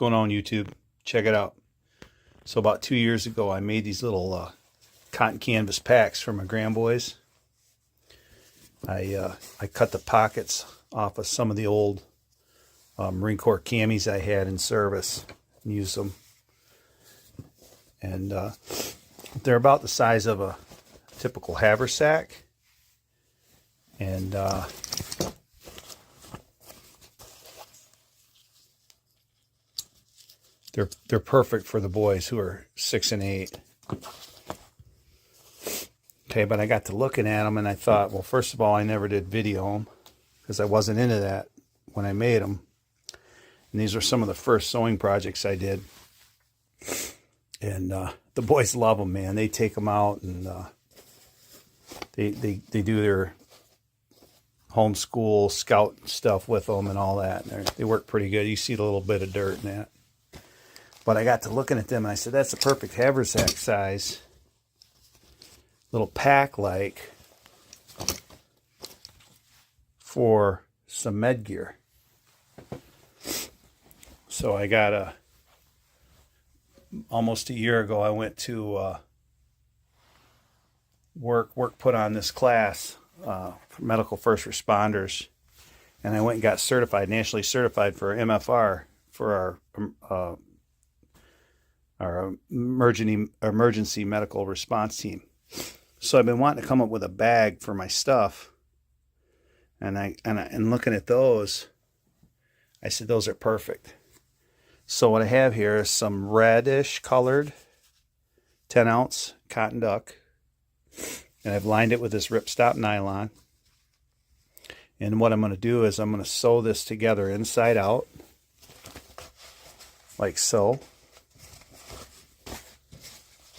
going on, YouTube? Check it out. So about 2 years ago, I made these little cotton canvas packs for my grandboys. I cut the pockets off of some of the old Marine Corps camis I had in service and used them. And they're about the size of a typical haversack. And they're perfect for the boys who are 6 and 8. Okay, but I got to looking at them and I thought, well, first of all, I never did video them because I wasn't into that when I made them. And these are some of the first sewing projects I did. And the boys love them, man. They take them out and they do their homeschool scout stuff with them and all that. And they work pretty good. You see the little bit of dirt in that. But I got to looking at them and I said, that's a perfect haversack size. Little pack like for some med gear. So I got almost a year ago, I went to work put on this class for medical first responders, and I went and got certified, nationally certified for MFR for our emergency medical response team. So I've been wanting to come up with a bag for my stuff, and looking at those, I said those are perfect. So what I have here is some reddish colored 10-ounce cotton duck, and I've lined it with this ripstop nylon. And what I'm going to do is I'm going to sew this together inside out, like so.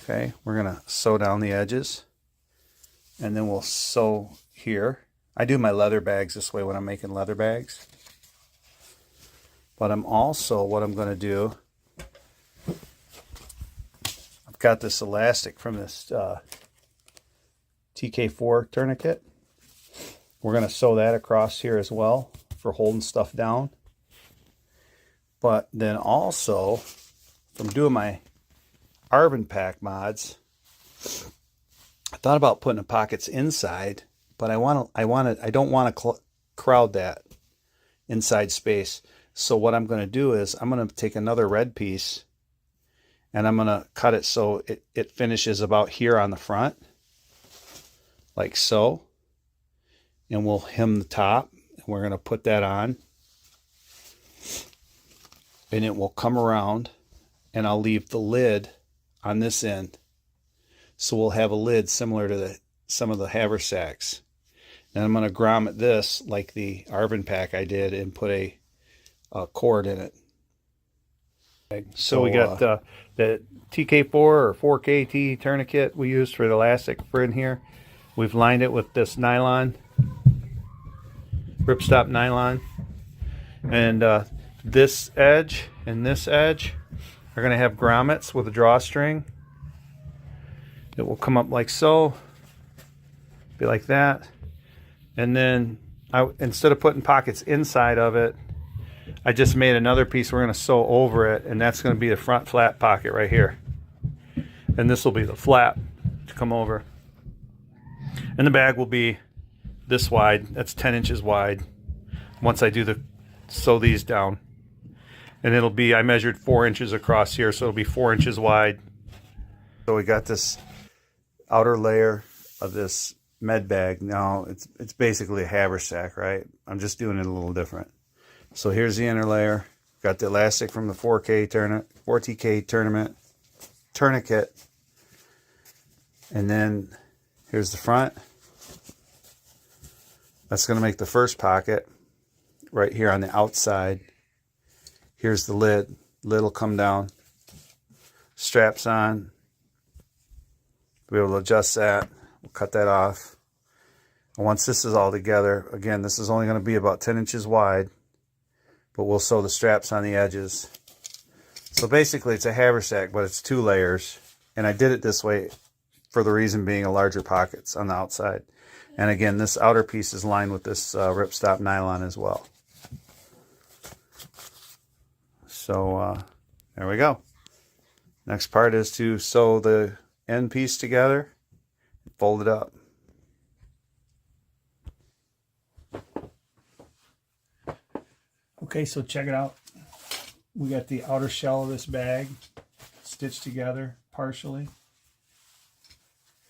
Okay, we're going to sew down the edges, and then we'll sew here. I do my leather bags this way when I'm making leather bags. But I'm also, what I'm going to do, I've got this elastic from this TK4 tourniquet. We're going to sew that across here as well for holding stuff down. But then also, from doing my Arvin pack mods, I thought about putting the pockets inside, but I don't want to crowd that inside space. So what I'm going to do is I'm going to take another red piece and I'm going to cut it so it finishes about here on the front, like so. And we'll hem the top, and we're going to put that on. And it will come around, and I'll leave the lid on this end. So we'll have a lid similar to some of the haversacks. And I'm going to grommet this like the Arvin pack I did and put a cord in it. So we got the TK4 or 4KT tourniquet we used for the elastic for in here. We've lined it with this nylon, ripstop nylon, and this edge and this edge are going to have grommets with a drawstring. It will come up like so, be like that, and then instead of putting pockets inside of it, I just made another piece we're going to sew over it, and that's going to be the front flat pocket right here. And this will be the flap to come over. And the bag will be this wide. That's 10 inches wide once I do sew these down. And it'll be, I measured 4 inches across here, so it'll be 4 inches wide. So we got this outer layer of this med bag. Now, it's basically a haversack, right? I'm just doing it a little different. So here's the inner layer. Got the elastic from the 4TK tourniquet. And then here's the front. That's going to make the first pocket right here on the outside. Here's the lid. Lid will come down. Straps on. We'll be able to adjust that. We'll cut that off. And once this is all together, again, this is only going to be about 10 inches wide. But we'll sew the straps on the edges. So basically it's a haversack, but it's 2 layers. And I did it this way for the reason being a larger pockets on the outside. And again, this outer piece is lined with this ripstop nylon as well. So There we go. Next part is to sew the end piece together, fold it up. Okay, so check it out. We got the outer shell of this bag stitched together partially.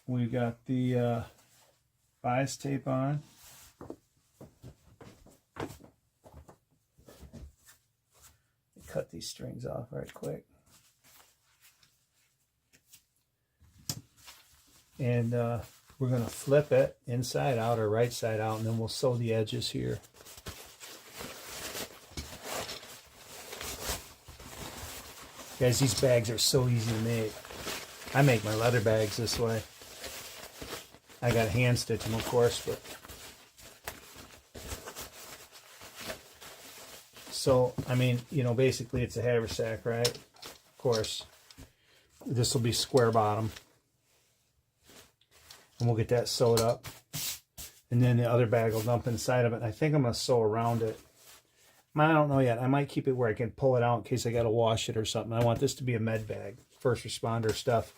We got the bias tape on. Cut these strings off right quick. And we're going to flip it inside out or right side out, and then we'll sew the edges here. Guys, these bags are so easy to make. I make my leather bags this way. I got to hand stitch them, of course, but so I mean, you know, basically it's a haversack, right? Of course, this will be square bottom, and we'll get that sewed up, and then the other bag will dump inside of it. And I think I'm going to sew around it. I don't know yet. I might keep it where I can pull it out in case I got to wash it or something. I want this to be a med bag, first responder stuff.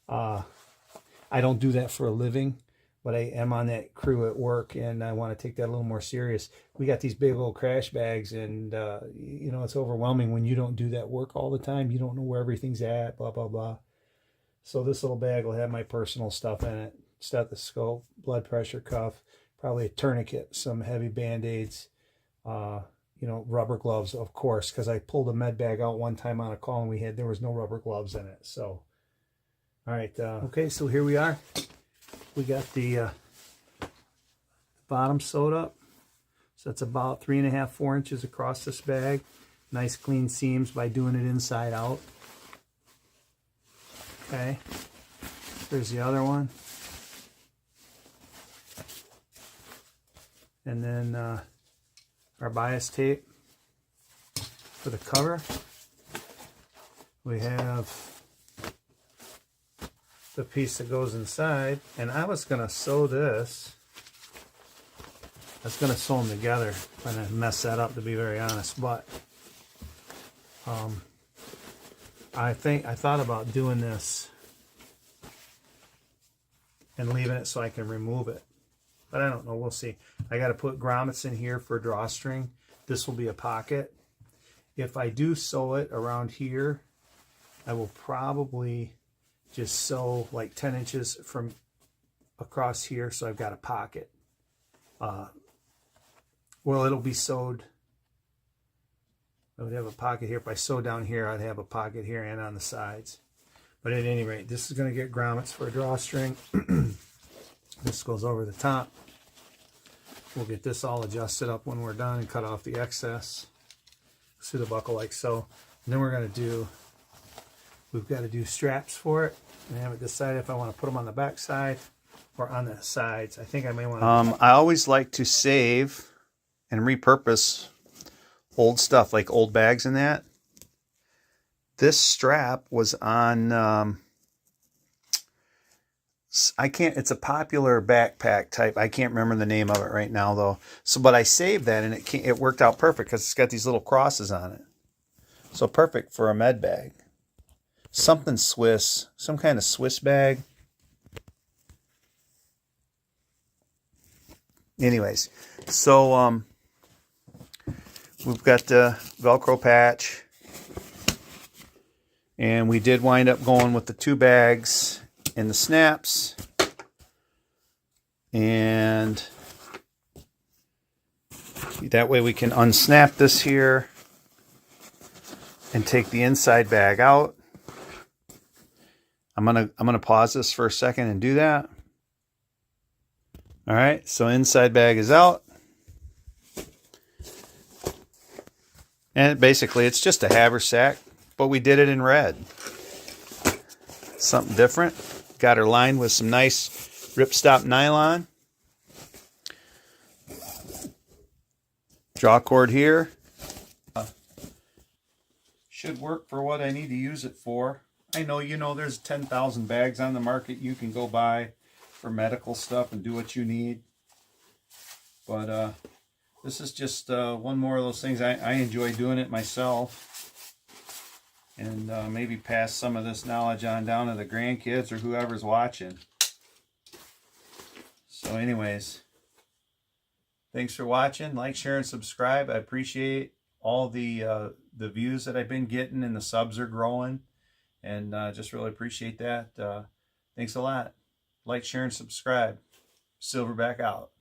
I don't do that for a living, but I am on that crew at work, and I want to take that a little more serious. We got these big old crash bags, and you know, it's overwhelming when you don't do that work all the time. You don't know where everything's at, blah, blah, blah. So this little bag will have my personal stuff in it. Stethoscope, blood pressure cuff, probably a tourniquet, some heavy Band-Aids, you know, rubber gloves, of course, because I pulled a med bag out one time on a call and there was no rubber gloves in it. So, all right. Okay, so here we are. We got the bottom sewed up. So that's about 3.5, 4 inches across this bag. Nice clean seams by doing it inside out. Okay. There's the other one. And then our bias tape for the cover. We have the piece that goes inside, and I was going to sew this. I was going to sew them together. I'm going to mess that up, to be very honest, but I thought about doing this and leaving it so I can remove it. But I don't know, we'll see. I got to put grommets in here for drawstring. This will be a pocket. If I do sew it around here, I will probably just sew like 10 inches from across here, so I've got a pocket. Well, it'll be sewed. I would have a pocket here. If I sew down here, I'd have a pocket here and on the sides. But at any rate, this is going to get grommets for a drawstring. This goes over the top. We'll get this all adjusted up when we're done and cut off the excess. Through the buckle like so. And then we're going to do, we've got to do straps for it. And I haven't decided if I want to put them on the back side or on the sides. I think I may want to. I always like to save and repurpose old stuff, like old bags and that. This strap was on, it's a popular backpack type. I can't remember the name of it right now though. So, but I saved that, and it worked out perfect because it's got these little crosses on it. So perfect for a med bag. Something Swiss, some kind of Swiss bag. Anyways, so we've got the Velcro patch, and we did wind up going with the 2 bags and the snaps, and that way we can unsnap this here and take the inside bag out. I'm gonna pause this for a second and do that. All right, so inside bag is out, and basically it's just a haversack, but we did it in red. Something different. Got her lined with some nice ripstop nylon. Draw cord here. Should work for what I need to use it for. I know, you know, there's 10,000 bags on the market you can go buy for medical stuff and do what you need. But this is just one more of those things. I enjoy doing it myself. and maybe pass some of this knowledge on down to the grandkids or whoever's watching. So anyways, thanks for watching. Like, share, and subscribe. I appreciate all the views that I've been getting, and the subs are growing, and just really appreciate that. Thanks a lot. Like, share, and subscribe. Silverback out.